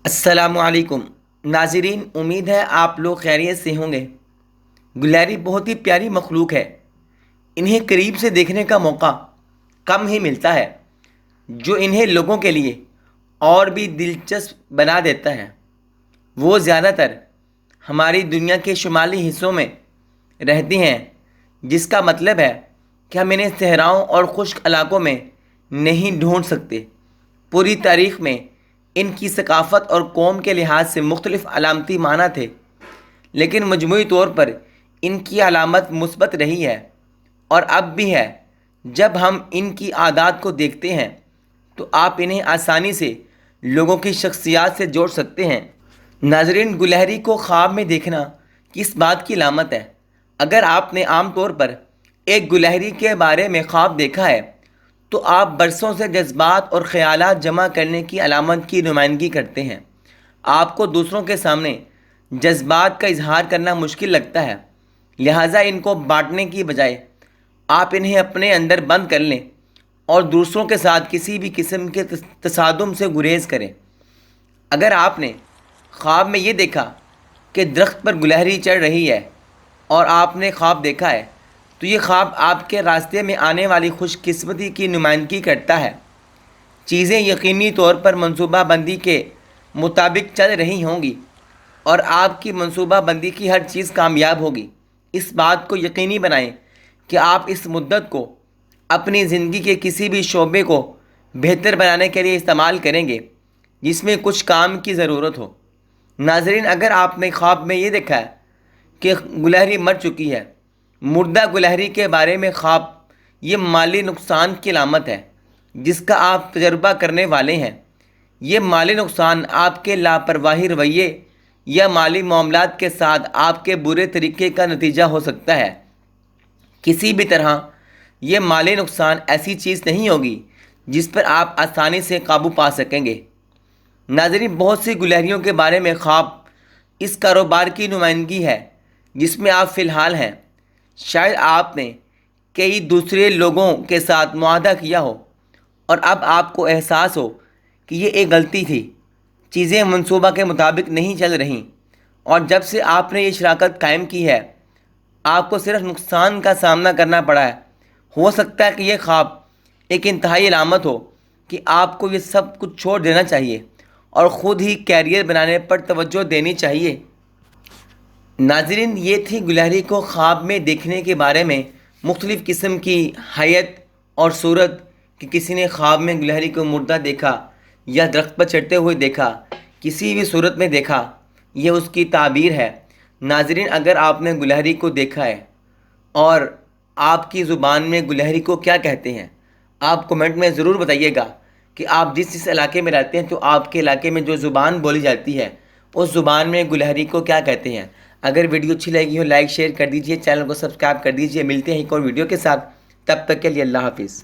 السلام علیکم ناظرین، امید ہے آپ لوگ خیریت سے ہوں گے۔ گلہری بہت ہی پیاری مخلوق ہے۔ انہیں قریب سے دیکھنے کا موقع کم ہی ملتا ہے، جو انہیں لوگوں کے لیے اور بھی دلچسپ بنا دیتا ہے۔ وہ زیادہ تر ہماری دنیا کے شمالی حصوں میں رہتی ہیں، جس کا مطلب ہے کہ ہم انہیں صحراؤں اور خشک علاقوں میں نہیں ڈھونڈ سکتے۔ پوری تاریخ میں ان کی ثقافت اور قوم کے لحاظ سے مختلف علامتی معنی تھے، لیکن مجموعی طور پر ان کی علامت مثبت رہی ہے اور اب بھی ہے۔ جب ہم ان کی عادات کو دیکھتے ہیں تو آپ انہیں آسانی سے لوگوں کی شخصیات سے جوڑ سکتے ہیں۔ ناظرین، گلہری کو خواب میں دیکھنا کس بات کی علامت ہے؟ اگر آپ نے عام طور پر ایک گلہری کے بارے میں خواب دیکھا ہے تو آپ برسوں سے جذبات اور خیالات جمع کرنے کی علامت کی نمائندگی کرتے ہیں۔ آپ کو دوسروں کے سامنے جذبات کا اظہار کرنا مشکل لگتا ہے، لہٰذا ان کو بانٹنے کی بجائے آپ انہیں اپنے اندر بند کر لیں اور دوسروں کے ساتھ کسی بھی قسم کے تصادم سے گریز کریں۔ اگر آپ نے خواب میں یہ دیکھا کہ درخت پر گلہری چڑھ رہی ہے اور آپ نے خواب دیکھا ہے تو یہ خواب آپ کے راستے میں آنے والی خوش قسمتی کی نمائندگی کرتا ہے۔ چیزیں یقینی طور پر منصوبہ بندی کے مطابق چل رہی ہوں گی اور آپ کی منصوبہ بندی کی ہر چیز کامیاب ہوگی۔ اس بات کو یقینی بنائیں کہ آپ اس مدت کو اپنی زندگی کے کسی بھی شعبے کو بہتر بنانے کے لیے استعمال کریں گے جس میں کچھ کام کی ضرورت ہو۔ ناظرین، اگر آپ نے خواب میں یہ دیکھا ہے کہ گلہری مر چکی ہے، مردہ گلہری کے بارے میں خواب، یہ مالی نقصان کی علامت ہے جس کا آپ تجربہ کرنے والے ہیں۔ یہ مالی نقصان آپ کے لاپرواہی رویے یا مالی معاملات کے ساتھ آپ کے برے طریقے کا نتیجہ ہو سکتا ہے۔ کسی بھی طرح یہ مالی نقصان ایسی چیز نہیں ہوگی جس پر آپ آسانی سے قابو پا سکیں گے۔ ناظرین، بہت سی گلہریوں کے بارے میں خواب اس کاروبار کی نمائندگی ہے جس میں آپ فی الحال ہیں۔ شاید آپ نے کئی دوسرے لوگوں کے ساتھ معاہدہ کیا ہو اور اب آپ کو احساس ہو کہ یہ ایک غلطی تھی، چیزیں منصوبہ کے مطابق نہیں چل رہیں، اور جب سے آپ نے یہ شراکت قائم کی ہے آپ کو صرف نقصان کا سامنا کرنا پڑا ہے۔ ہو سکتا ہے کہ یہ خواب ایک انتہائی علامت ہو کہ آپ کو یہ سب کچھ چھوڑ دینا چاہیے اور خود ہی کیریئر بنانے پر توجہ دینی چاہیے۔ ناظرین، یہ تھی گلہری کو خواب میں دیکھنے کے بارے میں مختلف قسم کی حیت اور صورت کہ کسی نے خواب میں گلہری کو مردہ دیکھا یا درخت پر چڑھتے ہوئے دیکھا، کسی بھی صورت میں دیکھا، یہ اس کی تعبیر ہے۔ ناظرین، اگر آپ نے گلہری کو دیکھا ہے اور آپ کی زبان میں گلہری کو کیا کہتے ہیں، آپ کمنٹ میں ضرور بتائیے گا کہ آپ جس علاقے میں رہتے ہیں تو آپ کے علاقے میں جو زبان بولی جاتی ہے اس زبان میں گلہری کو کیا کہتے ہیں۔ اگر ویڈیو اچھی لگی ہو لائک شیئر کر دیجئے، چینل کو سبسکرائب کر دیجئے۔ ملتے ہیں ایک اور ویڈیو کے ساتھ، تب تک کے لیے اللہ حافظ۔